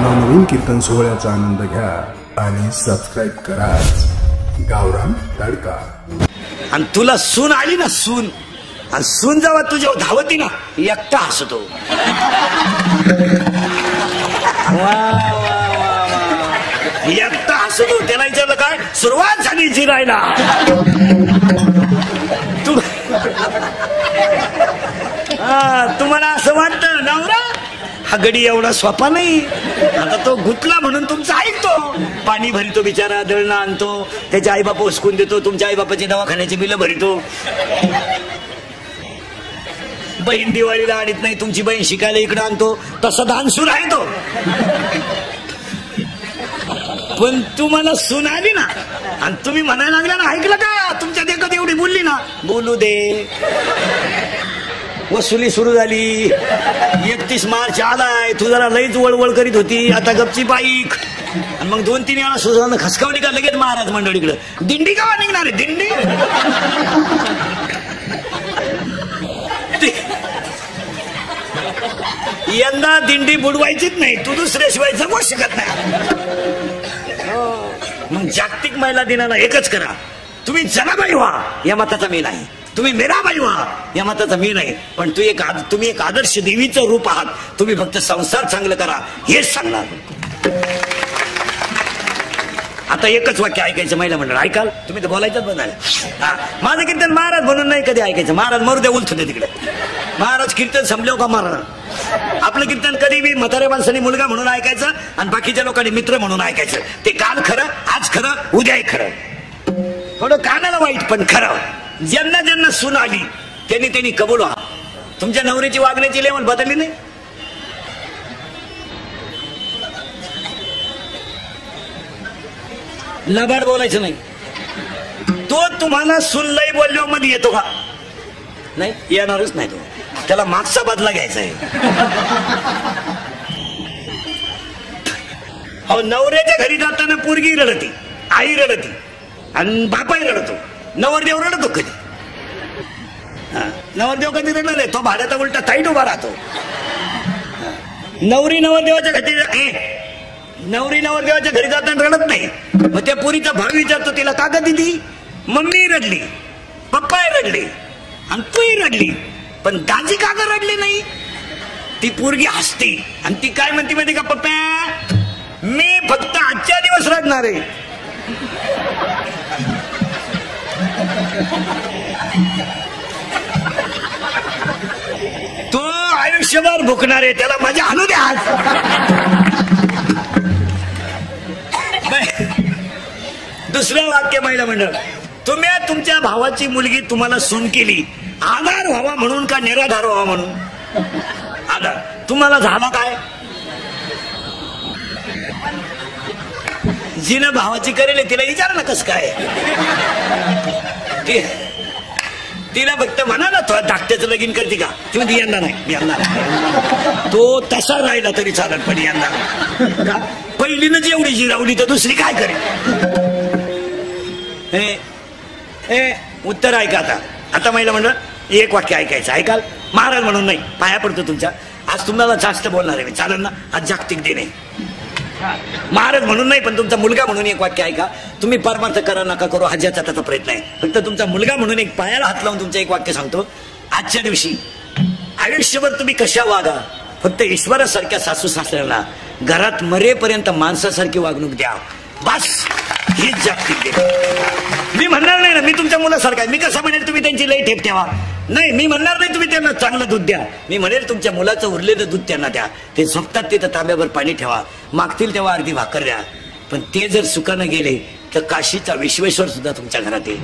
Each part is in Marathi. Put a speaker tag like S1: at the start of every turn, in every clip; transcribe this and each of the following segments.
S1: नवनवीन कीर्तन सोहळ्याचा आनंद घ्या आणि सबस्क्राईब करा गावरान तडका।
S2: आणि तुला सून आली ना, सून, आणि सून जेव्हा तुझ्या धावती ना, एकटा हसतो। एकटा हसतो। त्याला विचारलं काय सुरुवात झाली जिरायला। तुम्हाला असं वाटतं नवरा हा गडी एवढा सोपा नाही। आता तो गुतला म्हणून तुमचं ऐकतो, पाणी भरितो बिचारा, दळणं आणतो, त्याचे आईबाप उचकून देतो, तुमच्या आईबापाची दवाखान्याची बिलं भरितो। बहीण दिवाळीला आणत नाही, तुमची बहीण शिकायला इकडे आणतो, तसं दानसूर आहे तो। पण तुम्हाला सून आली ना आणि तुम्ही म्हणायला लागला ना, ऐकलं का तुमच्या देखत एवढी बोलली ना, बोलू दे। वसुली सुरू झाली, 31 मार्च आलाय, तू जरा लईच वळवळ करीत होती, आता गपची बाईक। आणि मग 2-3 वेळा सुजानं खसकावली का लगेच महाराज मंडळीकडे दिंडी का निघणार आहे, दिंडी। यंदा दिंडी बुडवायचीच नाही, तू दुसऱ्याशिवाय जगू शकत नाही। मग जागतिक महिला दिनाला एकच करा, तुम्ही जनाबाई व्हा या मताचा मी नाही, तुम्ही मीराबाई व्हा या मताचा मी नाही, पण तुम्ही एक आदर्श देवीचं रूप आहात। तुम्ही फक्त संसार चांगलं करा हेच सांगणार। आता एकच वाक्य ऐकायचं महिला मंडळ, ऐकाल तुम्ही तर बोलायचंच बनाल। माझं कीर्तन महाराज म्हणून नाही कधी ऐकायचं, महाराज मरू द्या उलथू दे तिकडे। महाराज कीर्तन संपल्यावर का महाराज आपलं कीर्तन कधी बी म्हाताऱ्या माणसाने मुलगा म्हणून ऐकायचं आणि बाकीच्या लोकांनी मित्र म्हणून ऐकायचं। ते काल खरं, आज खरं, उद्याही खरं, थोडं कानाला वाईट पण खरं। ज्यांना ज्यांना सून आली त्यांनी कबूल व्हा। तुमच्या नवऱ्याची वागण्याची लेवल बदलली नाही। लबाड बोलायचं नाही। तो तुम्हाला सून लई बोलल्या मध्ये येतो का? नाही, येणारच नाही तो, त्याला मागचा बदला घ्यायचा आहे। अहो, नवऱ्याच्या घरी जाताना पोरगी रडती, आई रडती आणि बापाही रडतो, नवरदेव रडतो कधी? नवरदेव कधी रडले? तो भाड्याचा उलटा ताईट उभा राहतो। नवरी नवरदेवाच्या घरी जाताना रडत नाही। मग त्या पोरीचा भाव विचारतो तिला, का ग दिदी? मम्मी रडली, पप्पा रडले आणि तूही रडली, पण दाजी का ग रडली नाही? ती पोरगी हसते आणि ती काय म्हणते माहिती का, पप्पा मी फक्त आजच्या दिवस रडणार आहे। तो आयुष्यभर भुकणार आहे, त्याला मजा आणू द्या आज। दुसरं वाक्य महिला मंडळ, तुम्ही तुमच्या भावाची मुलगी तुम्हाला सून केली, आधार व्हावा म्हणून का निराधार व्हावा म्हणून? आधार तुम्हाला झाला काय? जिनं भावाची करेल तिला विचार ना कस काय। तिला फक्त म्हणा ना तो धाकट्याचं लगीन करते का, तुम्ही यंदा नाही, मी यंदा तो तसा राहिला तरी चालत, पण यंदा पहिलीनच एवढी जिरावली तर दुसरी काय करेल? उत्तर ऐका आता महिला मंडळ, एक वाक्य ऐकायचं, ऐकाल? महाराज म्हणून नाही, पाया पडतो तुमच्या, आज तुम्हाला जास्त बोलणार आहे मी, चालेल ना? आज जागतिक दिन आहे, महाराज म्हणून नाही पण तुमचा मुलगा म्हणून एक वाक्य ऐका। तुम्ही परमार्थ करा नका करू हा ज्याचा त्याचा प्रयत्न आहे, फक्त तुमचा मुलगा म्हणून एक पायाला हात लावून तुमचं एक वाक्य सांगतो। आजच्या दिवशी आयुष्यभर तुम्ही कशा वागा, फक्त ईश्वरासारख्या सासू सासऱ्यांना घरात मरेपर्यंत माणसासारखी वागणूक द्या, बस हीच जागतिक दिन। मी म्हणणार नाही ना मी तुमच्या मुलासारखा आहे, मी कसं म्हणेल तुम्ही त्यांची लई ठेप ठेवा, नाही मी म्हणणार नाही तुम्ही त्यांना चांगलं दूध द्या, मी म्हणेल तुमच्या मुलाचं उरलेलं दूध त्यांना द्या, ते झोपतात तिथं तांब्यावर पाणी ठेवा, मागतील तेव्हा अर्धी भाकर द्या, पण ते जर सुखानं गेले तर काशीचा विश्वेश्वर सुद्धा तुमच्या घरात येईल।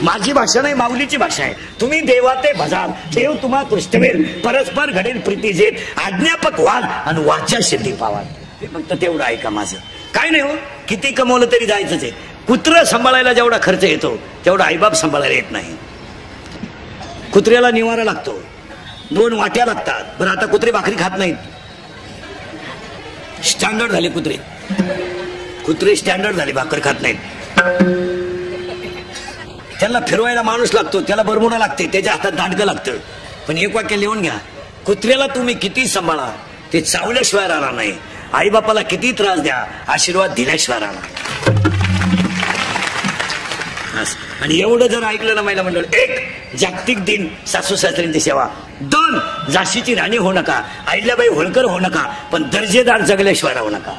S2: माझी भाषा नाही, माऊलीची भाषा आहे। तुम्ही देवाते भजाल, देव तुम्हा तुष्टवेल, परस्पर घडेल प्रीतीजेत, आज्ञापक व्हाल आणि वाचा सिद्धी पावाल। फक्त तेवढं ऐका माझं, काय नाही हो, किती कमवलं तरी जायचंच आहे। कुत्र सांभाळायला जेवढा खर्च येतो तेवढा आईबाप सांभाळायला येत नाही। कुत्र्याला निवारा लागतो, 2 वाट्या लागतात, बरं आता कुत्रे भाकरी खात नाहीत, स्टँडर्ड झाले कुत्रे स्टँडर्ड झाले, भाकर खात नाहीत। त्याला फिरवायला माणूस लागतो, त्याला बरमुडा लागते, त्याच्या हातात दांडकं लागतं। पण एक वाक्य लिहून घ्या, कुत्र्याला तुम्ही किती सांभाळा ते चावल्याशिवाय राहणार नाही. आई बापाला किती त्रास द्या, आशीर्वाद दिल्याशिवाय राहणार. आणि एवढं जर ऐकलं ना महिला मंडळ, 1 जागतिक दिन सासू सासऱ्यांची सेवा, 2 झाशीची राणी होऊ नका, अहिल्याबाई होळकर होऊ नका, पण दर्जेदार जगल्याशिवाय राहू नका,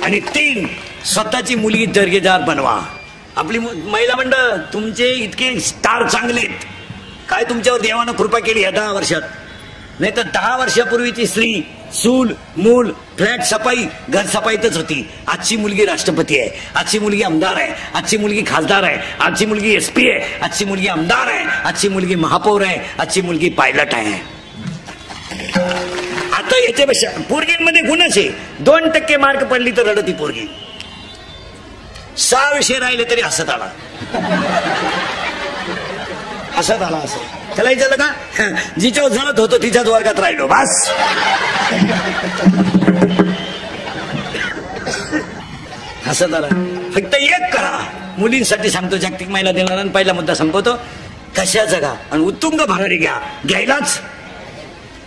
S2: आणि 3 स्वतःची मुलगी दर्जेदार बनवा. आपली महिला मंडळ तुमचे इतके स्टार चांगलेत काय, तुमच्यावर देवानं कृपा केली या 10 वर्षात. नाही तर 10 वर्षापूर्वीची स्त्री चूल मूल फ्लॅट सफाई घर सफाईतच होती. आजची मुलगी राष्ट्रपती आहे, आजची मुलगी आमदार आहे, आजची मुलगी खासदार आहे, आजची मुलगी SP आहे, आजची मुलगी आमदार आहे, आजची मुलगी महापौर आहे, आजची मुलगी पायलट आहे. आता याच्यापेक्षा पोरगींमध्ये गुणच आहे. 2% मार्क पडली तर रडती पोरगी, 6 विषय राहिले तरी हसत आला, हसत आला. असं त्याला विचारलं का, जिच्यावर जळत होतो तिच्याच वर्गात राहिलो बस. हसत आला. फक्त एक करा, मुलींसाठी सांगतो जागतिक महिला दिनाला. पहिला मुद्दा संपवतो, कशा जगा आणि उत्तुंग भरारी घ्यायलाच.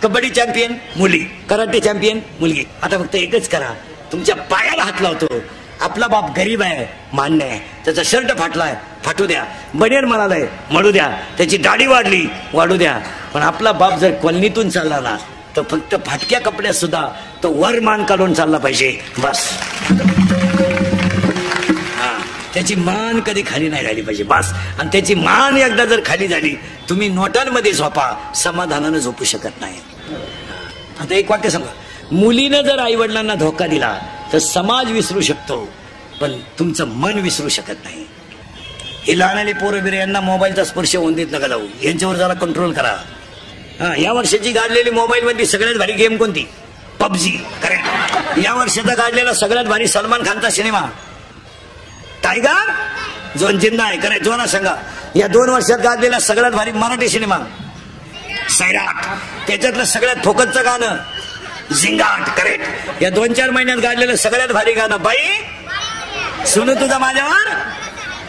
S2: कबड्डी चॅम्पियन मुली, कराटे चॅम्पियन मुलगी. आता फक्त एकच करा, तुमच्या पायाला हात लावतो. आपला बाप गरीब आहे मान्य आहे, त्याचा शर्ट फाटलाय फाटू द्या, बनियन म्हणालाय म्हणू द्या, त्याची दाढी वाढली वाढू द्या, पण आपला बाप जर कॉलनीतून चालला ना तर फक्त फाटक्या कपड्यात सुद्धा तो वर मान काढून चालला पाहिजे बस. त्याची मान कधी खाली नाही झाली पाहिजे बस. आणि त्याची मान एकदा जर खाली झाली, तुम्ही नोटांमध्ये झोपा, समाधानानं झोपू शकत नाही. आता एक वाक्य सांगा, मुलीनं जर आई वडिलांना धोका दिला तर समाज विसरू शकतो, पण तुमचं मन विसरू शकत नाही. हे लहानले पोरं बिरे यांना मोबाईलचा स्पर्श होऊन देत नका जाऊ, यांच्यावर जरा कंट्रोल करा. या वर्षाची गाडलेली मोबाईल मध्ये सगळ्यात भारी गेम कोणती? PUBG. करेक्ट. या वर्षाचा गाडलेला सगळ्यात भारी सलमान खानचा सिनेमा टायगर झोन जिंदा आहे. करेक्ट. जोना सांगा. या 2 वर्षात गाजलेला सगळ्यात भारी मराठी सिनेमा सैराट. त्याच्यातलं सगळ्यात फोकसचं गाणं झिंगाट. करेक्ट. या 2-4 महिन्यात गाजलेलं सगळ्यात भारी गाणं बाई सुन तुझा माझ्यावर,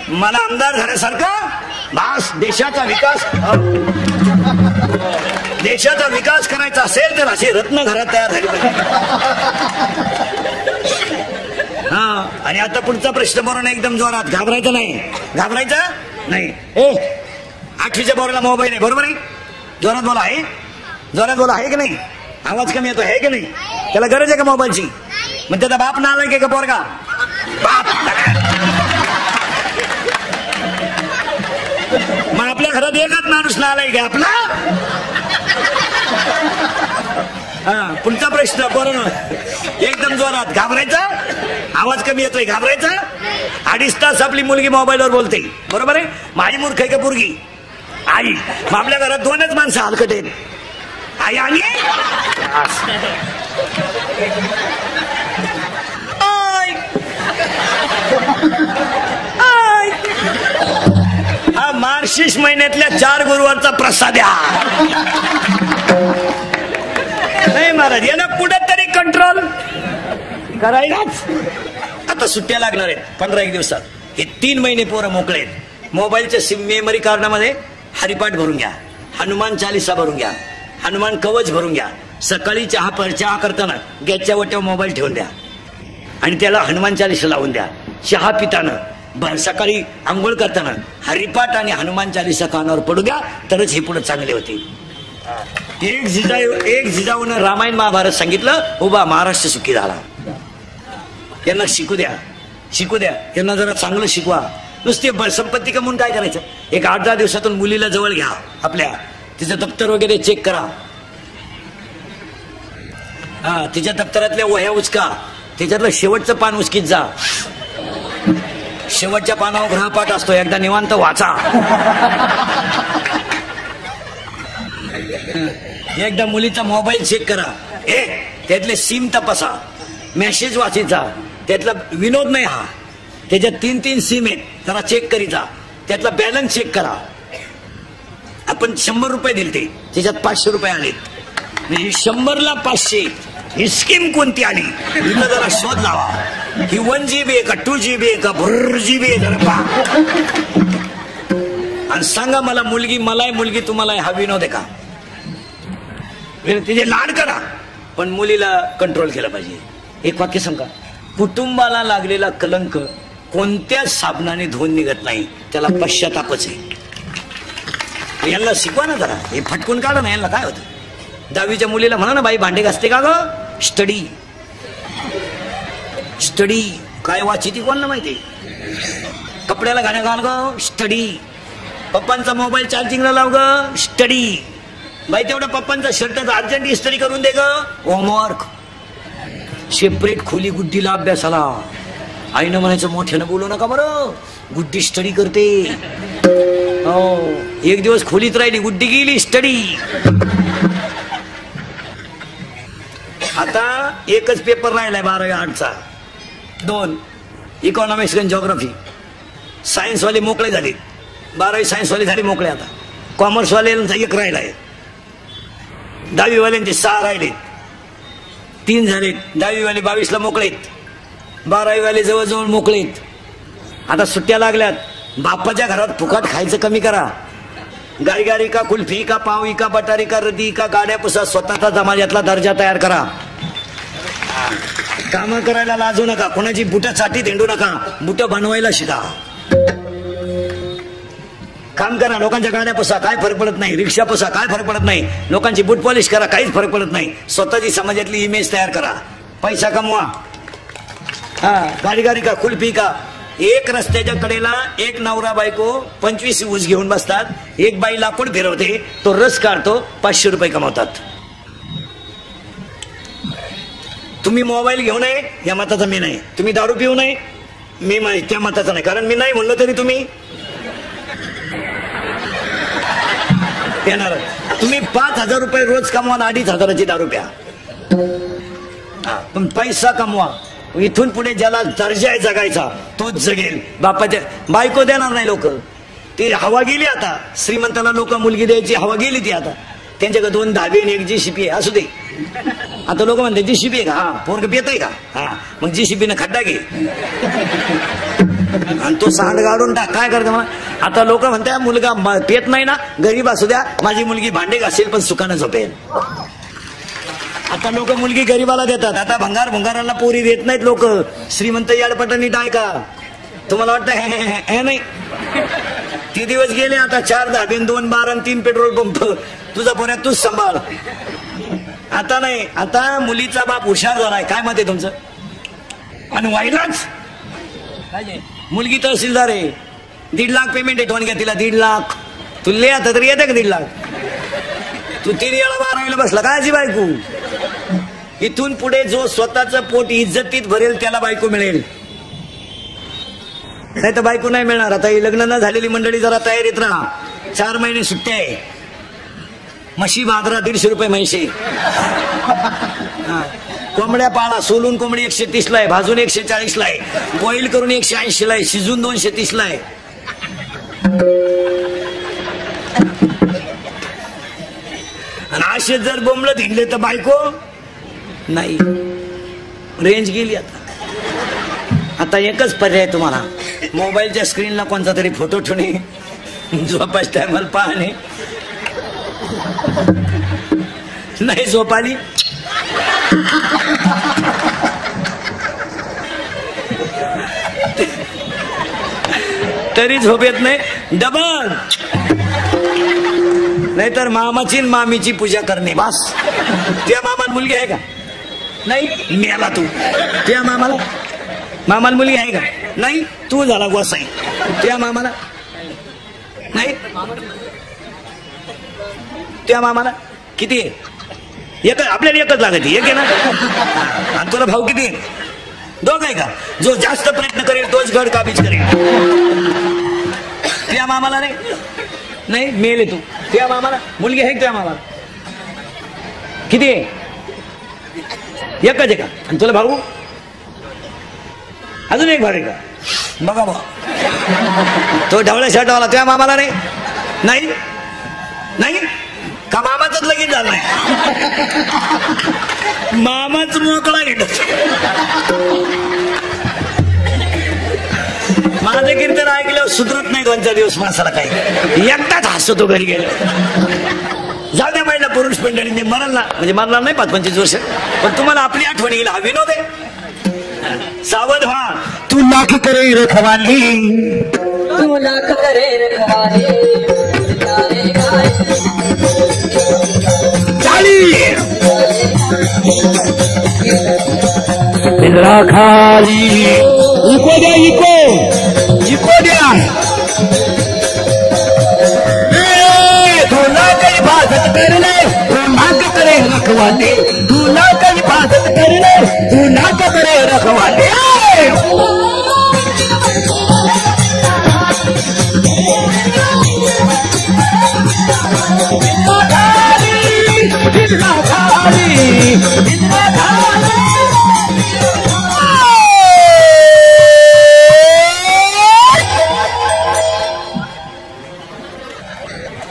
S2: मला आमदार झाल्यासारखं बस. देशाचा विकास करायचा असेल तर असे रत्न घरात तयार झाले पाहिजे. आणि आता पुढचा प्रश्न बरोबर एकदम जोरात, घाबरायचं नाही, घाबरायचं नाही. 8वीच्या बोराला मोबाईल आहे बरोबर आहे, जोरात बोला. आहे जोरात बोला, आहे की नाही? आवाज कमी येतो आहे की नाही? त्याला गरज आहे का मोबाईलची? मग त्याचा बाप नालायक का पोरगा? बाप. मग आपल्या घरात एकच माणूस नालायक आहे आपला. पुढचा प्रश्न बरोबर एकदम जोरात, घाबरायचा? आवाज कमी येतोय, घाबरायचा? 2.5 तास आपली मुलगी मोबाईलवर बोलते बरोबर आहे. माझी मूर्ख आहे का पोरगी? आई. मग आपल्या घरात 2च माणसं हलकट आहेत, आई आणि हा मार्गशीर्ष महिन्यातल्या 4 गुरुवारचा प्रसाद आहे. नाही महाराज, याला कुठेतरी कंट्रोल करायलाच. आता सुट्ट्या लागणार आहेत 15-1 दिवसात. हे 3 महिने पोरं मोकळे आहेत. मोबाईलच्या मेमरी कार्डामध्ये हरिपाठ भरून घ्या, हनुमान चालीसा भरून घ्या, हनुमान कवच भरून घ्या. सकाळी चहा करताना गॅसच्या वाट्यावर मोबाईल ठेवून द्या आणि त्याला हनुमान चालीसा लावून द्या. चहा पिताना सकाळी आंघोळ करताना हरिपाठ आणि हनुमान चालीसा कानावर पडू द्या, तरच हे पुढे चांगले होते. एक जिजाऊनं रामायण महाभारत सांगितलं, उभा महाराष्ट्र सुखी झाला. यांना शिकू द्या, शिकू द्या. यांना जरा चांगलं शिकवा. नुसते संपत्ती कमवून काय करायचं? एक 8-10 दिवसातून मुलीला जवळ घ्या आपल्या, तिचं दप्तर वगैरे चेक करा. तिच्या दप्तरातल्या वह्या उचका, त्याच्यातलं शेवटचं पान उचकीत जा. शेवटच्या पानावर ग्रहपाठ असतो, एकदा निवांत वाचा. एकदा मुलीचा मोबाईल चेक करा, त्यातले सिम तपासा, मेसेज वाचायचा. त्यातला विनोद नाही हा, त्याच्यात 3-3 सिम आहेत, जरा चेक करीचा. त्यातला बॅलन्स चेक करा. आपण 100 रुपये दिले, त्याच्यात 500 रुपये आलेत. 100ला 500 ही स्कीम कोणती आली? इथं जरा शोध लावा. ही 1 GB आहे का 2 GB आहे का भर GB आहे? जरा पहा आणि सांगा मला, मुलगी मला आहे मुलगी तुम्हाला आहे, हा विनोद आहे का? तिचे लाड करा. पण मुलीला कंट्रोल केलं पाहिजे. एक वाक्य सांगा, कुटुंबाला लागलेला कलंक कोणत्याच साबणाने धुवून निघत नाही, त्याला पश्चातापच आहे. यांना शिकवा ना जरा, हे फटकून काढा ना. यांना काय होतं? 10वीच्या मुलीला म्हणा ना, बाई भांडे घासते का ग? Study study. काय वाची ती कोणाला माहिती? कपड्याला गाणं घाल ग, स्टडी. पप्पांचा मोबाईल चार्जिंगला लाव ग, स्टडी. बाई तेवढा पप्पांचा शर्ट अर्जंट इस्त्री करून दे ग, होमवर्क. सेपरेट खोली गुड्डीला अभ्यासाला. आईनं म्हणायचं मोठ्यानं बोलू नका बरं, गुड्डी स्टडी करते. हो, एक दिवस खोलीत राहिली, गुड्डी गेली स्टडी. आता एकच पेपर राहिलाय 12वी आर्टचा, 2 इकॉनॉमिक्स आणि जिओग्राफी. सायन्सवाले मोकळे झाले, 12वी सायन्सवाले झाले मोकळे. आता कॉमर्सवाल्यांचा 1 राहिलाय, 10वी वाल्यांचे 6 राहिले, 3 झालेत. 10वी वाले 22ला मोकळेत, 12वी वाले जवळजवळ मोकळेत. आता सुट्ट्या लागल्यात. बाप्पाच्या घरात फुकट खायचं कमी करा. गाडी का कुल्फी का पाव का बटारी का रदी का गाड्या पुसा, स्वतःचा समाजातला दर्जा तयार करा. काम करायला लाजू नका, कोणाची बुटं साठी धेंडू नका, बुटं बनवायला शिका. काम करा, लोकांच्या गाड्या पुसा, काय फरक पडत नाही. रिक्षा पुसा, काय फरक पडत नाही. लोकांची बूट पॉलिश करा, काहीच फरक पडत नाही. स्वतःची समाजातली इमेज तयार करा, पैसा कमवा. हा, गाडी का कुल्फी का. एक रस्त्याच्या कडेला एक नवरा बायको 25 ऊस घेऊन बसतात. एक बाई लाकूड फिरवते, तो रस काढतो, 500 रुपये कमावतात. तुम्ही मोबाईल घेऊ नये या मताचा मी नाही, तुम्ही दारू पिऊ नये मी त्या मताचा नाही. कारण मी नाही म्हणलं तरी तुम्ही येणार. तुम्ही 5,000 रुपये रोज कमवा, 2,500ची दारू प्या, पण पैसा कमवा. इथून पुढे ज्याला दर्जा आहे जगायचा तोच जगेल. बापाच्या बायको देणार नाही लोक, ती हवा गेली. आता श्रीमंताला लोक मुलगी द्यायची हवा गेली ती. आता त्यांच्याकडे 2 धाबे आणि 1 जीसीपी आहे, असू दे. आता लोक म्हणते जीसीपी आहे का? हा, पोरग पितय का? हा, मग जीसीपीनं खड्डा घे आणि तो सांड गाडून टाक. काय करतं मला? आता लोक म्हणतात मुलगा पेत नाही ना, गरीब असू द्या, माझी मुलगी भांडे घासेल पण सुखानं झोपेल. आता लोक मुलगी गरीबाला देतात. आता भंगाराला पोरी देत नाहीत लोक. श्रीमंत याडपटांनी टाय का? तुम्हाला वाटतं हे नाही? ते दिवस गेले. आता 4 धाबे, 2 बार आणि 3 पेट्रोल पंप. तुझा पोऱ्यात तूच सांभाळ. आता नाही, आता मुलीचा बाप हुशार झालाय. काय मत आहे तुमचं? आणि व्हायलाच मुलगी तहसीलदार आहे, 1.5 लाख पेमेंट आहे. ठोन घ्या तिला 1.5 लाख. तुला आता तरी येते का 1.5 लाख? तू 3 वेळा 12वीला बसला काय जी बायको? इथून पुढे जो स्वतःचं पोट इज्जतीत भरेल त्याला बायको मिळेल, नाही तर बायको नाही मिळणार. आता ही लग्न न झालेली मंडळी जरा तयारीत राहा. 4 महिने सुट्ट्या आहे. म्हशी बांधरा 150 रुपये म्हैशी. कोंबड्या पाळा. सोलून कोंबडी 130ला आहे, भाजून 140ला आहे, बॉईल करून 180ला आहे, शिजून 230ला आहे. आणि असे जर बोंबलत हिंडले तर बायको नाही. रेंज गेली. आता एकच पर्याय तुम्हाला, मोबाईलच्या स्क्रीनला कोणता तरी फोटो ठेवणे, झोपाच टायमाला पाहणे. नाही झोप आली तरी झोप येत नाही, डबल. नाहीतर मामाची मामीची पूजा करणे बस. त्या मामाला मुलगी आहे का? नाही. मेला तू. त्या मामाला मुलगी आहे का? नाही. तू झाला गोसाई. त्या मामाला नाही. त्या मामाला किती आहे? एक. आपल्याला एकच लागत. एक आहे ना. आणि तुला भाऊ किती आहे? 2 आहे का? जो जास्त प्रयत्न करेल तोच गड काबीज करेल. त्या मामाला नाही. नाही, मेले तू. त्या मामाला मुलगी आहे. त्या मामाला किती आहे? एकच आहे का? आणि तुला भाऊ अजून एक भाऊ आहे का? बघा बा, तो ढवळ्या शर्टवाला. त्या मामाला नाही. नाही नाही का? मामाच लगीन झालं नाही. मामाच मोकळा घेतो. माझं कीर्तन ऐकल्यावर सुधरत नाही 2-4 दिवस माणसाला. काही एकटाच हसतो घरी गेलं. जाऊ द्या, पुरुष मंडळींनी मरल ना, म्हणजे मरणार नाही 5-25 वर्ष, पण तुम्हाला आपली आठवण येईल. हा विनोद आहे. सावध व्हा, तू लाख करे रखवाली,
S3: तू लाख करे रखवाली,
S2: पिंजरा खाली इको द्या, इको द्या. तुला काही भाजत करले, तुला करे रखवाले, तुला काही भाजत करले, तुला करे रखवाले.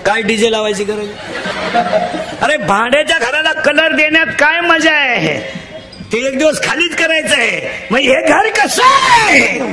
S2: काय डीजे लावायची गरज? अरे भाड्याच्या घराला कलर देण्यात काय मजा आहे? ते एक दिवस खालीच करायचं आहे. मग हे घर कसं आहे?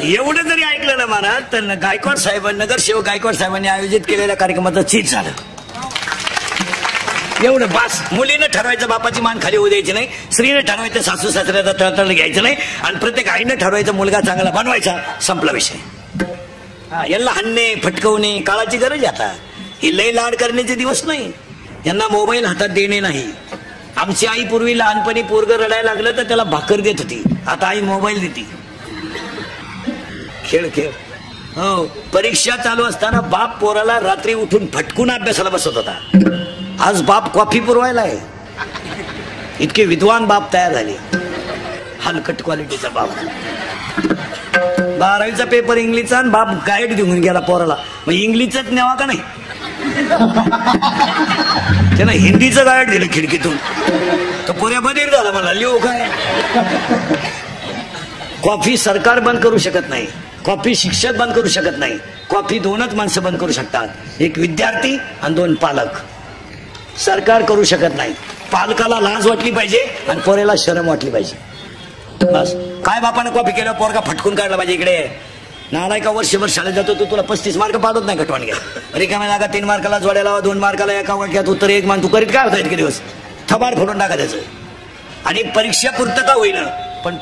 S2: एवढं जरी ऐकलं ना महाराज, तर गायकवाड साहेब, नगरसेवक गायकवाड साहेबांनी आयोजित केलेल्या कार्यक्रमाचं चीज झालं. एवढं बास. मुलीनं ठरवायचं बापाची मान खाली होऊ द्यायची नाही, स्त्रीनं ठरवायचं सासू सासऱ्याचा तळतळ घ्यायचं नाही, आणि प्रत्येक आईनं ठरवायचं मुलगा चांगला बनवायचा. संपला विषय. यांना हाणणे फटकवणे काळाची गरज आता. ही लय लाड करण्याचे दिवस नाही. यांना मोबाईल हातात देणे नाही. आमची आई पूर्वी लहानपणी पोरग रडायला लागलं तर त्याला भाकर देत होती, आता आई मोबाईल देते. खेळ खेळ. हो, परीक्षा चालू असताना बाप पोराला रात्री उठून फटकून अभ्यासाला बसत होता. आज बाप कॉफी पुरवायला आहे. इतके विद्वान बाप तयार झाले. हलकट क्वालिटीचा बाप. 12वीचा पेपर इंग्लिशचा, आणि बाप गाईड देऊन गेला पोराला. मग इंग्लिशच न्यावा का नाही? त्यानं हिंदीचं गाईड दिलं खिडकीतून. तो पोऱ्या बधीर झाला. मला लिहू काय? कॉफी सरकार बंद करू शकत नाही, कॉफी शिक्षक बंद करू शकत नाही. कॉफी दोनच माणसं बंद करू शकतात, एक विद्यार्थी आणि 2 पालक. सरकार करू शकत नाही. पालकाला लाज वाटली पाहिजे आणि पोऱ्याला शरम वाटली पाहिजे. बस. काय बापानं कॉफी केलं, पोरगा फटकून काढला पाहिजे. इकडे नालाय का वर्षभर शाळेत जातो तू, तुला 35 मार्क पाडत नाही कटवाण घ्या. रिकाम्या जागा 3 मार्काला जोड्याला, 2 मार्काला एका वाक्यात उत्तर 1 मान. तू करीत काय होता इतके दिवस? थबाड फोडून टाका त्याचं. आणि परीक्षा पूर्तता होईना, पण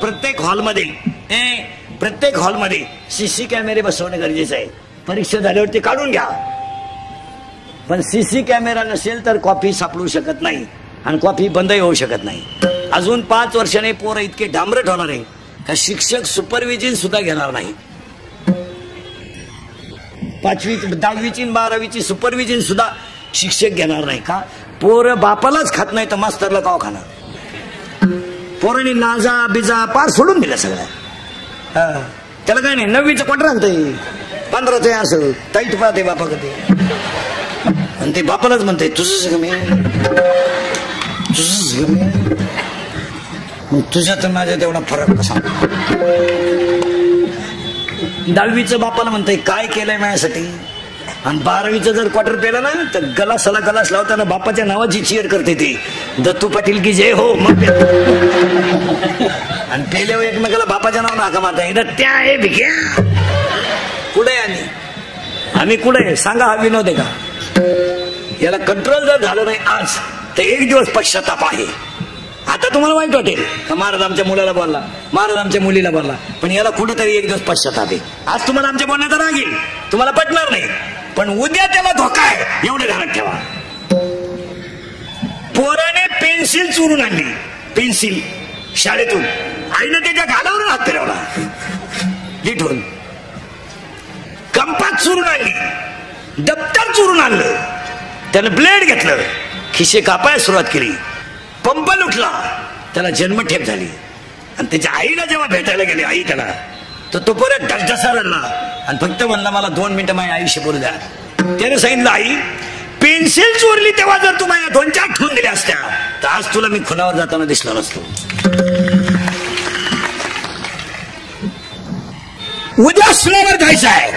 S2: प्रत्येक हॉलमध्ये सीसी कॅमेरे बसवणे गरजेचं आहे. परीक्षा झाल्यावर ते काढून घ्या, पण सीसी कॅमेरा नसेल तर कॉफी सापडू शकत नाही, आणि कॉफी बंदही होऊ शकत नाही. अजून 5 वर्षाने पोरं इतके डांबरट होणार आहे का शिक्षक सुपरविजन सुद्धा घेणार नाही. 5वी 10वीची 12वीची सुपरविजन सुद्धा शिक्षक घेणार नाही. का? पोरं बापालाच खात नाही तर मास्तरला काव खाणार. पोरांनी लाजा बिजा पार सोडून दिला सगळ्या. त्याला काय नाही, 9वीचं क्वार्टर आणतंय, 15चं असं टाईट पाहते बापा कधी, आणि ते बापालाच म्हणते तुझंच कमी, तुझंच कमी. मग तुझ्यात माझ्या तेवढा फरक कसा? 10वीचं बापाला म्हणतंय काय केलंय माझ्यासाठी, आणि 12वीचं जर क्वार्टर पेलं ना तर गलासाला गलास लावताना बापाच्या नावाची चीअर करते ती, दत्तू पाटील की जय हो. मग आणि पेल्यावर एकमेकाला बापाच्या नावानं हाका मारता एकदा त्या आहे भिक्या कुठे आम्ही कुठे सांगा. हा विनोद आहे का? याला कंट्रोल जर झालं नाही आज तर एक दिवस पश्चाताप आहे. आता तुम्हाला वाईट वाटेल का महाराज आमच्या मुलाला बोलला, महाराज आमच्या मुलीला बोलला, पण याला कुठेतरी एक दिवस पश्चाताप आहे. आज तुम्हाला आमच्या बोलण्याचा राग येईल, तुम्हाला पटणार नाही, पण उद्या त्याला धोका आहे एवढं ध्यानात ठेवा. पोराने पेन्सिल चोरून आणली, पेन्सिल शाळेतून, आईनं त्याच्या गालावर हात फिरवला लिठून. कंपास चोरून आणली, दप्तर चोरून आणलं, त्यानं ब्लेड घेतलं, खिशे कापायला सुरुवात केली, पंप लुटला, त्याला जन्मठेप झाली. आणि त्याच्या आईला जेव्हा भेटायला गेले, आई त्याला तो परत ढसढसा रडला आणि फक्त म्हणला मला 2 मिनिटं माझ्या आईशी बोलू द्या. त्याने सांगितलं आई पेन्सिल चोरली तेव्हा जर तू माझ्या 2-4 ठेवून दिल्या असत्या तर आज तुला मी खुनावर जाताना दिसलो नसतो. उद्या सुनावर जायचं आहे,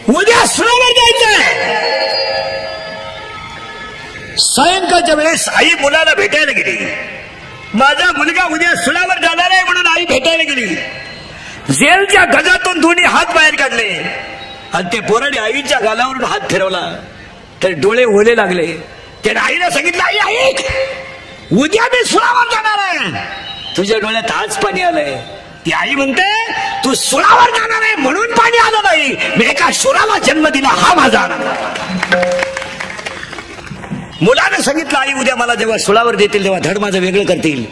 S2: उद्या सुनावर जायचं आहे. सायंकाळच्या वेळेस आई मुलाला भेटायला गेली. माझा मुलगा उद्या सुनावर जाणार आहे म्हणून आई भेटायला गेली. जेलच्या गजातून दोन्ही हात बाहेर काढले आणि ते पोराने आईच्या गालावरून हात फिरवला तर डोळे ओले लागले. त्याने आईला सांगितलं आई ऐक, उद्या मी सुनावर जाणार आहे. तुझ्या डोळ्यात आज पाणी आलंय. ती आई म्हणते तू सुनावर जाणार आहे म्हणून पाणी आलं नाही, मी एका शुराला जन्म दिला हा माझा आनंद. मुलाने सांगितलं आई उद्या मला जेव्हा सुळावर देतील तेव्हा धड माझं वेगळं करतील,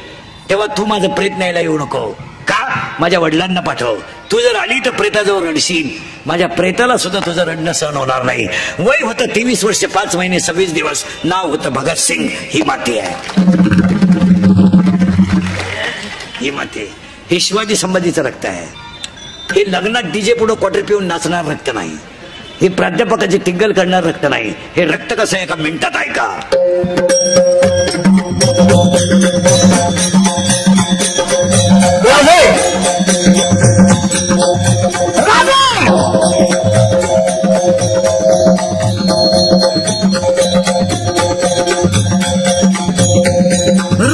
S2: तेव्हा तू माझं प्रेत न्यायला येऊ नको. का? माझ्या वडिलांना पाठव. तू जर आली तर प्रेताजवळ रडशील, माझ्या प्रेताला सुद्धा तुझं रडणं सहन होणार नाही. वय होतं 23 वर्ष 5 महिने 26 दिवस, नाव होतं भगतसिंग. ही माती आहे, ही माती, हे शिवाजी संभाजीचं रक्त आहे. हे लग्नात डीजे पुढे क्वार्टर पिऊन नाचणार रक्त नाही, हे प्राध्यापकाची टिंगल करणार रक्त नाही. हे रक्त कसं आहे एका मिनिटात ऐका.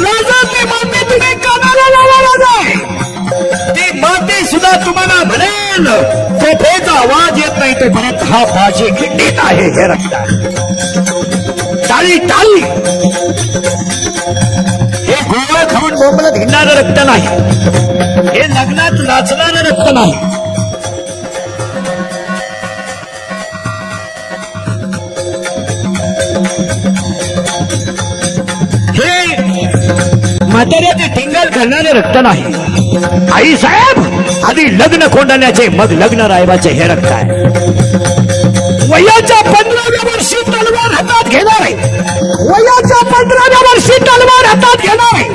S2: राजाची माती तुम्ही कानाला लावा. ती माती सुद्धा तुम्हाला म्हणेल तोफेचा आवाज येत नाही तो परत हा माझी खिंडीत आहे. हे रक्त टाळी टाळी, हे गोळा खाऊन बोंबलत हिंडणारं रक्त नाही, हे लग्नात नाचणारं रक्त नाही. हे म्हाताऱ्याचे टिंगल करणारे रक्त नाही. आई साहेब आधी लग्न कोंडाण्याचे मग लग्न रायबाचे हे रक्त आहे. वयाच्या 15व्या वर्षी तलवार हातात घेणार आहे, वयाच्या 15व्या वर्षी तलवार हातात घेणार आहे,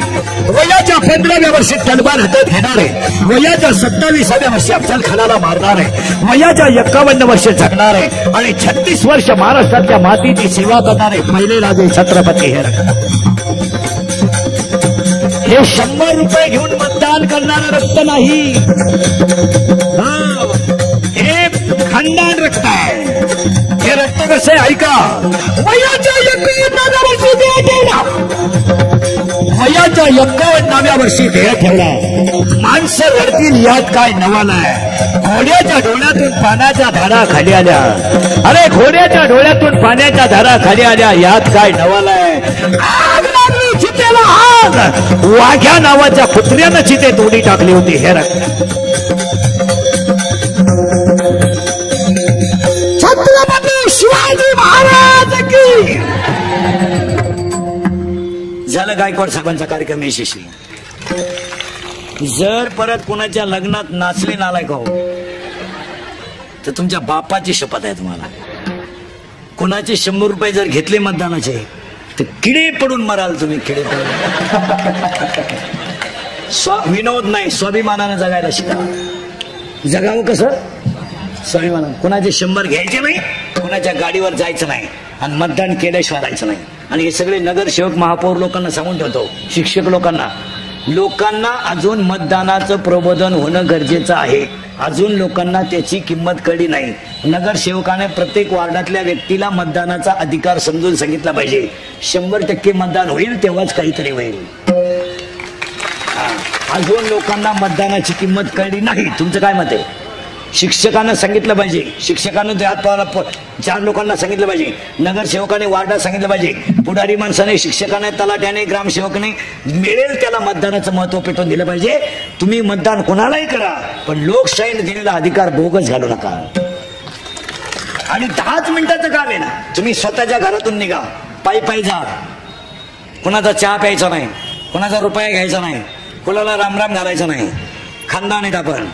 S2: वयाच्या 15व्या वर्षी तलवार हातात घेणार आहे, वयाच्या 27व्या वर्षी अफजल खानाला मारणार आहे, वयाच्या 51 वर्ष जगणार आहे आणि 36 वर्ष महाराष्ट्राच्या मातीची सेवा करणार आहे पहिले राजे छत्रपती. हे रक्त, हे 100 रुपये घेऊन मतदान करणारं रक्त नाही, हे खंडान रक्त आहे. हे रक्त कसं आहे ऐका. वयाच्या 51व्या वर्षी देह ठेवला, वयाच्या 51व्या वर्षी देह ठेवला. माणसं रडतील यात काय नवाला आहे. घोड्याच्या डोळ्यातून पाण्याच्या धारा खाली आल्या, अरे घोड्याच्या डोळ्यातून पाण्याच्या धारा खाली आल्या, यात काय नवाला आहे. आग लागली चितेला आग, वाघ्या नावाच्या कुत्र्यानं चिते तोडी टाकली होती. हे रक्त छत्रपती शिवाजी महाराज की. झालं गायकवाड साहेबांचा कार्यक्रम यशस्वी. जर परत कोणाच्या लग्नात नाचले नालायक हो तर तुमच्या बापाची शपथ आहे तुम्हाला. कोणाचे 100 रुपये जर घेतले मतदानाचे तर किडे पडून मराल तुम्ही, किडे पडून. विनोद नाही, स्वाभिमानानं जगायला शिका. जगावं कसं? स्वाभिमानानं. कोणाचे 100 घ्यायचे नाही, कोणाच्या गाडीवर जायचं नाही आणि मतदान केल्याशिवाय राहायचं नाही. आणि हे सगळे नगरसेवक महापौर लोकांना सांगून ठेवतो, शिक्षक लोकांना अजून मतदानाचं प्रबोधन होणं गरजेचं आहे. अजून लोकांना त्याची किंमत कळली नाही. नगरसेवकाने प्रत्येक वार्डातल्या व्यक्तीला मतदानाचा अधिकार समजून सांगितला पाहिजे. 100% मतदान होईल तेव्हाच काहीतरी होईल. अजून लोकांना मतदानाची किंमत कळली नाही. तुमचं काय मत आहे? शिक्षकांना सांगितलं पाहिजे, शिक्षकांना चार लोकांना सांगितलं पाहिजे, नगरसेवकाने वार्डात सांगितलं पाहिजे, पुढारी माणसाने, शिक्षकाने, तलाट्याने, ग्रामसेवकाने मिळेल त्याला मतदानाचं महत्व पेटवून दिलं पाहिजे. तुम्ही मतदान कोणालाही करा, पण लोकशाहीने दिलेला अधिकार बोगस घालू नका. आणि 10 मिनिटाचं काम आहे ना, तुम्ही स्वतःच्या घरातून निघा, पायी पायी जा, कोणाचा चहा प्यायचा नाही, कोणाचा रुपया घ्यायचा नाही, कोणाला रामराम घालायचं नाही. खानदान आहेत आपण.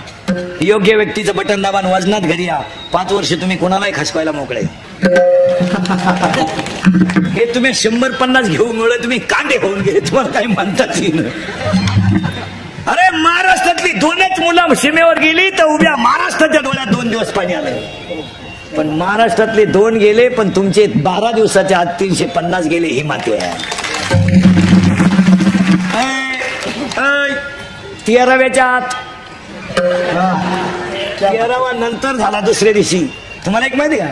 S2: योग्य व्यक्तीचं बटन दाबा, वजनात घरी या. 5 वर्ष तुम्ही कोणालाही खसवायला मोकळे. हे तुम्ही 100-50 घेऊन मिळले, तुम्ही कांदे होऊन गेले, तुम्हाला काही म्हणतात येईल. अरे महाराष्ट्रातली 2च मुलं सीमेवर गेली तर उभ्या महाराष्ट्राच्या डोळ्यात 2 दिवस पाणी आलं. पण महाराष्ट्रातले 2 गेले, पण तुमचे 12 दिवसाच्या आत 350 गेले. ही माती आहे. 13व्याच्या आत 13वा नंतर झाला दुसऱ्या दिवशी. तुम्हाला एक माहिती का,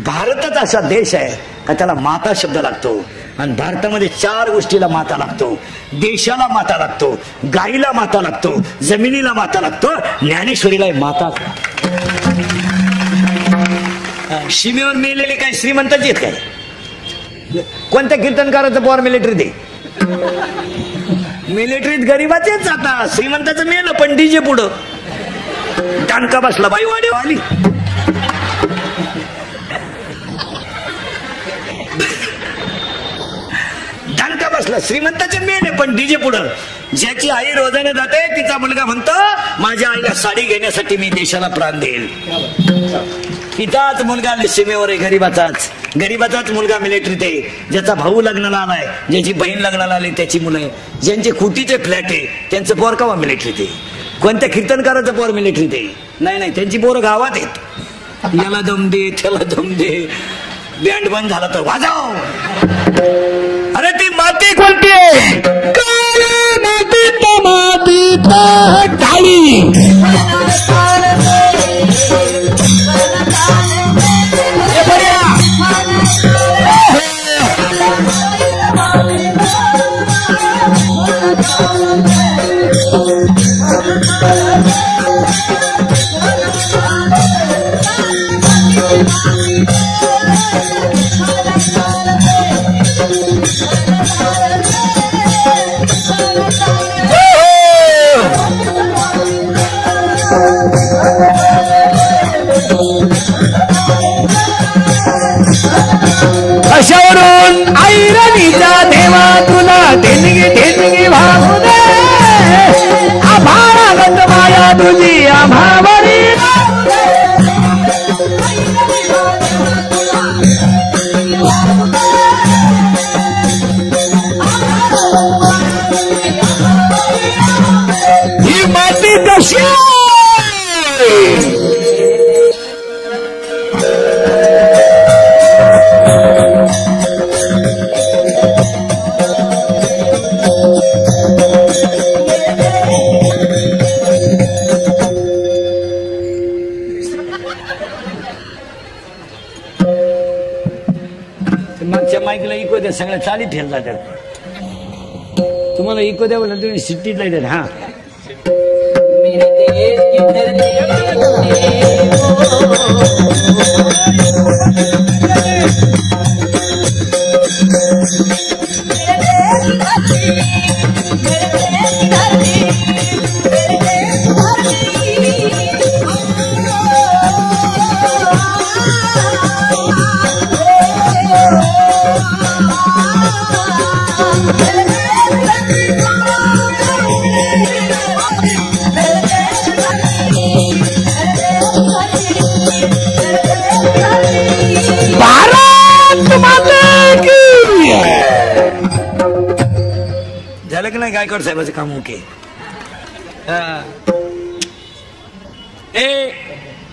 S2: भारतच असा देश आहे का त्याला माता शब्द लागतो. आणि भारतामध्ये 4 गोष्टीला माता लागतो. देशाला माता लागतो, गाईला माता लागतो, जमिनीला माता लागतो, ज्ञानेश्वरीला माता. सीमेवर मेलेले काय श्रीमंताची आहेत काय? कोणत्या कीर्तनकाराचं पॉवर मिलिटरीत आहे? मिलिटरीत गरीबाचेच. आता श्रीमंताचं मेलं पण डीजे पुढं टाणका बसला, बाई वाडेव आली. टाणका बसला, श्रीमंताचे मेले पण डीजे पुढं. ज्याची आई रोजाने जाते तिचा मुलगा म्हणतो माझ्या आईला साडी घेण्यासाठी मी देशाला प्राण देईल. पिताच मुलगा सीमेवर आहे, गरीबाचाच मुलगा मिलिटरीत आहे. ज्याचा भाऊ लग्नाला आलाय, ज्याची बहीण लग्नाला आली त्याची मुलं आहे, ज्यांचे खुटीचे फ्लॅट आहे त्यांचं पोर कवा मिलिटरीत आहे. कोणत्या कीर्तनकाराचं पोर मिलिटरीत आहे? नाही, त्यांची पोरं गावात आहेत. याला दम दे, त्याला दम दे, बँड बंद झाला तर वाजव. अरे ती माती कोणती आहे?
S4: कशावरून ऐरणीचा देवा तुला देणगी भागू दे. आभाळागत माया तुझी आभावरी ही माती कशी
S2: माईकला इको द्या, सगळ्या चाली ठेल जातात. तुम्हाला इको द्या म्हणून तुम्ही सिटीत येतात. हा झालं की नाही गायकवाड साहेबाचं काम? ओके.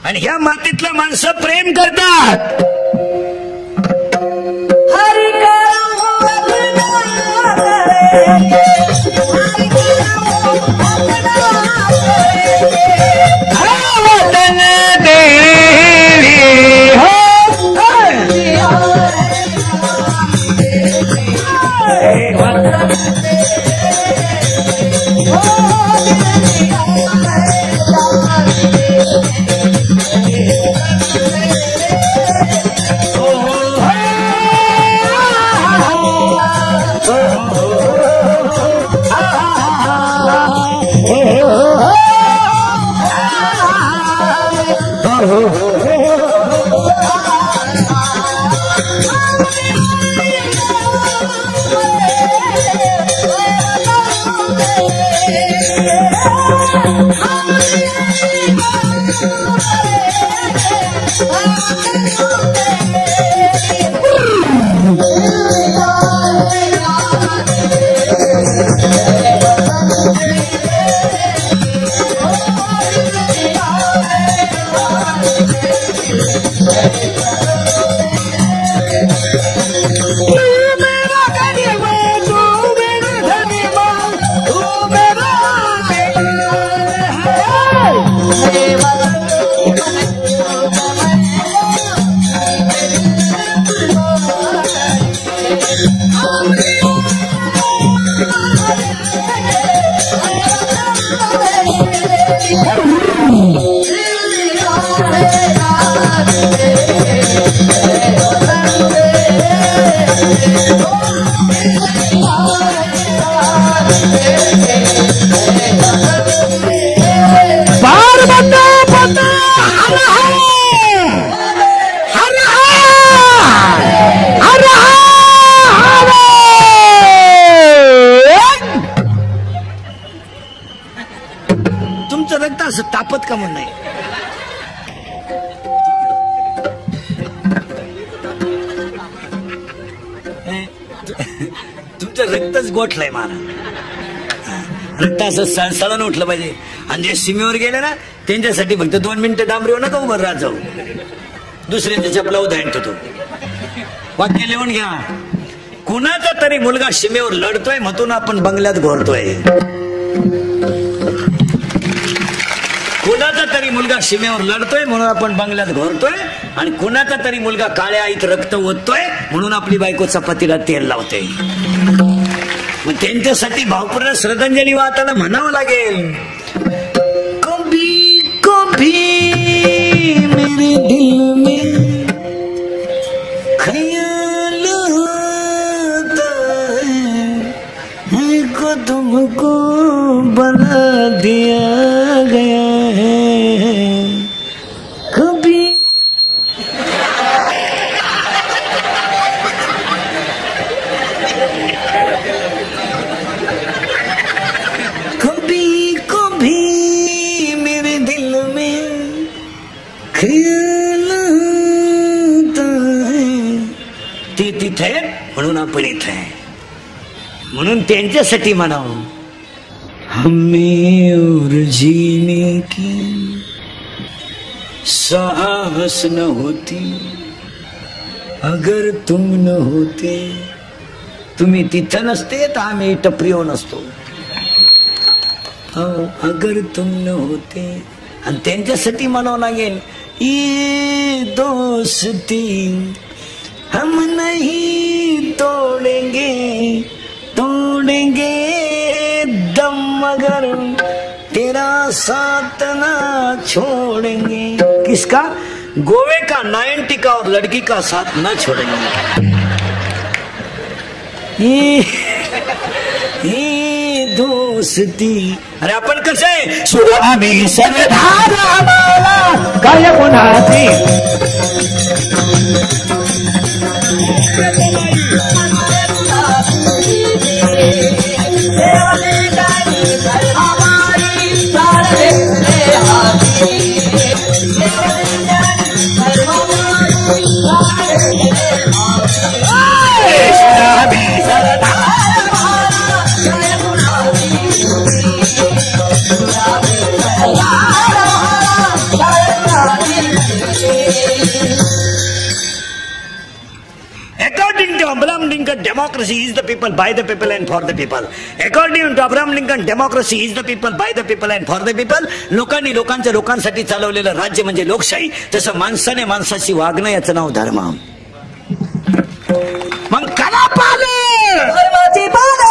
S2: आणि ह्या मातीतलं माणसं प्रेम करतात. तुमचं रक्त असं तापत का म्हणून नाही? तुमचं रक्तच गोठलंय मला. रक्त असं सळसळून उठलं पाहिजे. आणि जे सीमेवर गेले ना त्यांच्यासाठी फक्त 2 मिनिटं डांबरीवर नका उभं राहत जाऊ. दुसऱ्यांच्या चपला उधायन तो वाक्य लिहून घ्या. कुणाचा तरी मुलगा सीमेवर लढतोय म्हणून आपण बंगल्यात घोरतोय. कुणाचा तरी मुलगा सीमेवर लढतोय म्हणून आपण बंगल्यात घोरतोय. आणि कुणाचा तरी मुलगा काळ्या आईत रक्त ओततोय म्हणून आपली बायको चपातीला तेल लावते. मग त्यांच्यासाठी भावपूर्ण श्रद्धांजली वाहताना म्हणावं लागेल. कभी कभी मेरे दिल में ख्याल आता है को तुमको बना दिया गया है. कभी कभी कभी मेरे दिल में ख्याल आता है. ते तिथे म्हणून आपण इथे. म्हणून त्यांच्यासाठी म्हणावं. हमें और जीने की साहस न होती अगर तुम न होते. तुम्ही तिथं नसते तर आम्ही टपरीवर नसतो. अगर तुम न होते. आणि त्यांच्यासाठी म्हणावं लागेल. ये दोस्ती हम नहीं तोड़ेंगे तोड़ेंगे दम मगर तेरा साथ ना छोड़ेंगे. किसका? गोवे का 90 का और लड़की का साथ ना छोड़ेंगे. ये दोस्ती. अरे आपण कसं आहे सुरामी सरदारा माला काय पुन्हाची. According to Abraham Lincoln, democracy is the people, by the people and for the people. According to Abraham Lincoln, democracy is the people, by the people and for the people. लोकांनी लोकांच्या लोकांसाठी चालवलेलं राज्य म्हणजे लोकशाही. तसं माणसाने माणसाशी वागणं याचं नाव धर्म. मग करा पाले धर्माची पाले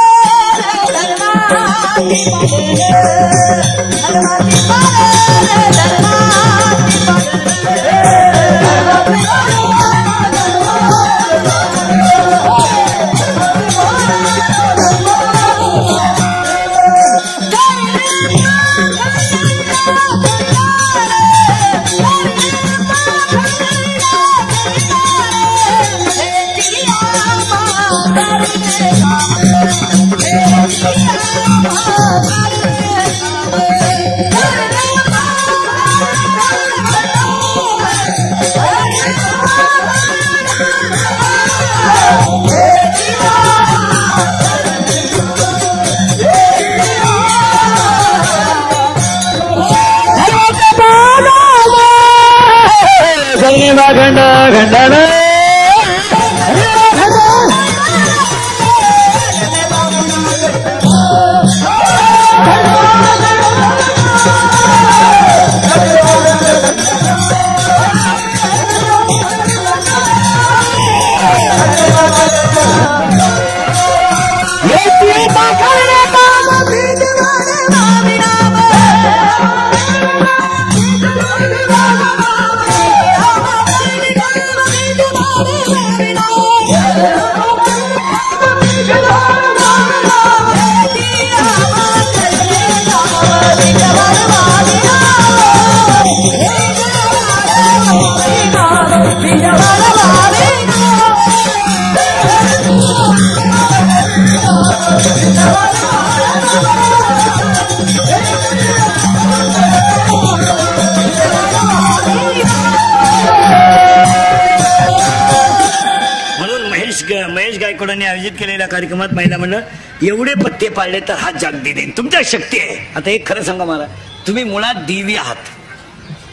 S2: आयोजित केलेल्या कार्यक्रमात महिला म्हणलं एवढे पत्ते पाळले तर हा जागती देईन, तुमच्या शक्ती आहे. आता एक खरं सांगा मला, तुम्ही मुळात देवी आहात,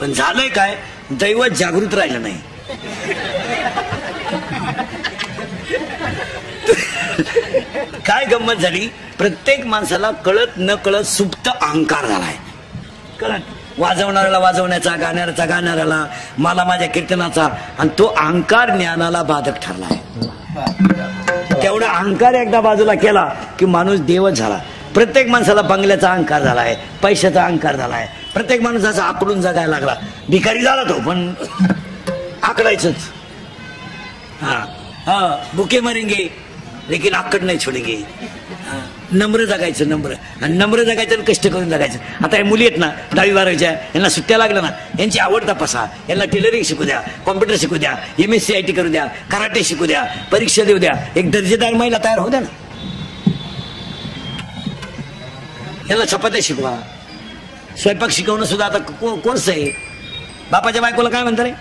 S2: पण झालंय काय, दैवत जागृत राहिलं नाही. काय गंमत झाली, प्रत्येक माणसाला कळत न कळत सुप्त अहंकार झालाय. कळत वाजवणाऱ्याला वाजवण्याचा, गाणाऱ्याचा गाणाऱ्याला, मला माझ्या कीर्तनाचा, आणि तो अहंकार ज्ञानाला बाधक ठरलाय. तेवढा अहंकार एकदा बाजूला केला की माणूस देवच झाला. प्रत्येक माणसाला बंगल्याचा अहंकार झालाय, पैशाचा अहंकार झालाय, प्रत्येक माणसाचा आकडून जगायला लागला. भिकारी झाला तो, पण आकडायचंच. हा भुके मरेंगे लेकिन आकड नाही छोडेंगे. नम्र जगायचं, नम्र, आणि नम्र जगायचं आणि कष्ट करून जगायचं. आता हे मुली आहेत ना 10वी 12वीच्या, यांना सुट्ट्या लागल्या ना, यांची आवड तपासा, यांना टेलरिंग शिकू द्या, कॉम्प्युटर शिकू द्या, MSc IT करू द्या, कराटे शिकू द्या, परीक्षा देऊ द्या, एक दर्जेदार महिला तयार होऊ द्या ना. यांना चपात्या शिकवा, स्वयंपाक शिकवणं सुद्धा आता कोर्स आहे. बापाच्या बायकोला काय म्हणतात रे,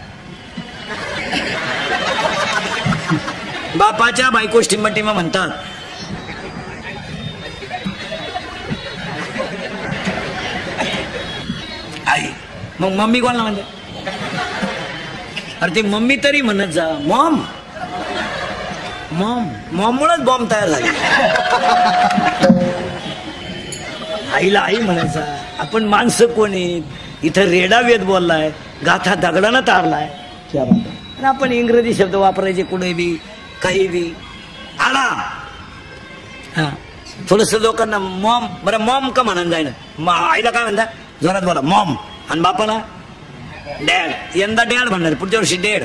S2: बापाच्या बायको टिम्मा म्हणतात. आई, मग मम्मी कोणाला म्हणते? अरे ते मम्मी तरी म्हणत जा, मॉम. मॉम मॉममुळेच बॉम्ब तयार झाली. आईला आई म्हणायचा. आपण माणसं कोण आहेत? इथं रेडा वेद बोललाय, गाथा दगडानं तारलाय, आपण इंग्रजी शब्द वापरायचे कुठे बी, काही बी. आला हा थोडस लोकांना मॉम, बरं मॉम का म्हणून जाय ना. आईला काय म्हणता, जोरात बोला मॉम, आणि बापाला डॅड. यंदा डॅड म्हणणार, पुढच्या वर्षी डॅड.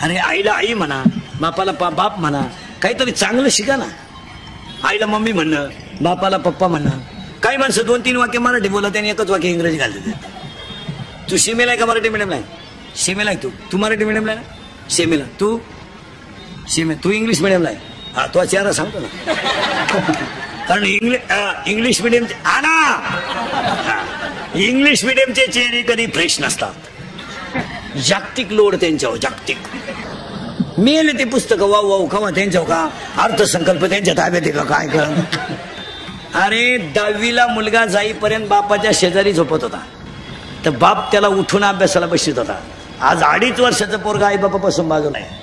S2: अरे आईला आई म्हणा, बापाला बाप म्हणा, काहीतरी चांगलं शिका ना. आईला मम्मी म्हणणं, बापाला पप्पा म्हणणं. काही माणसं 2-3 वाक्य मराठी बोलत आणि एकच वाक्य इंग्रजी घालतात. तू सीमेला आहे का मराठी मिडियमला आहे? सीमेला आहे. तू मराठी मिडियमला आहे ना? सीमेला. तू तू इंग्लिश मिडियमला आहे. हा तो चेहरा सांगतो ना, कारण इंग्लिश मिडियमचे इंग्लिश मिडियमचे चेहरे कधी फ्रेश नसतात. जागतिक लोड त्यांच्यावर, जागतिक. मेले ते पुस्तकं वाव वाव कवा त्यांच्यावर का, अर्थसंकल्प त्यांच्या ताब्यात आहे का काय कळ. अरे 10वीला मुलगा जाईपर्यंत बापाच्या शेजारी झोपत होता, तर बाप त्याला उठून अभ्यासाला बसत होता. आज 2.5 वर्षाचं पोरगा आई बापापासून बाजूला आहे.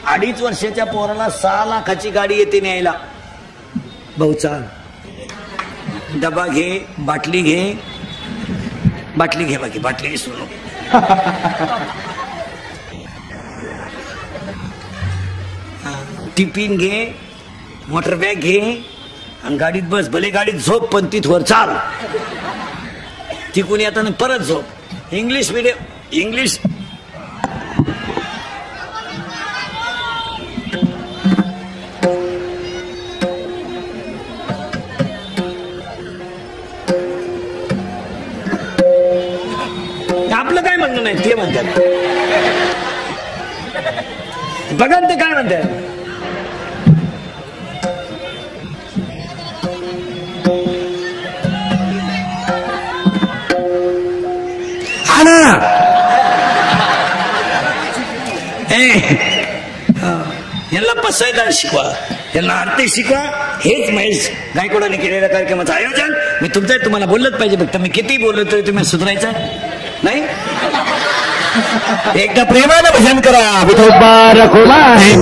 S2: 2.5 वर्षाच्या पोराला 6 लाखाची गाडी येते न्यायला. भाऊ चाल, डबा घे, बाटली घे, बाटली घे, बाकी बाटली विसरू नको. टिफिन घे, मोटर बॅग घे, आणि गाडीत बस. भले गाडीत झोप, पण तिथवर चाल. तिकून येताना परत झोप. इंग्लिश मिडियम, इंग्लिश आपलं काय म्हणणं नाही, ते म्हणतात. बघा ते काय म्हणतात. यांना पसायदार शिकवा, यांना आरती शिकवा. हेच महेश गायकवाडांनी केलेल्या कार्यक्रमाचं आयोजन. मी तुम्हाला बोललंच पाहिजे, फक्त मी किती बोललो तरी तुम्ही सुधारायचं नाही. एकदा प्रेमानं भजन करा. विठोबा रखुमाई.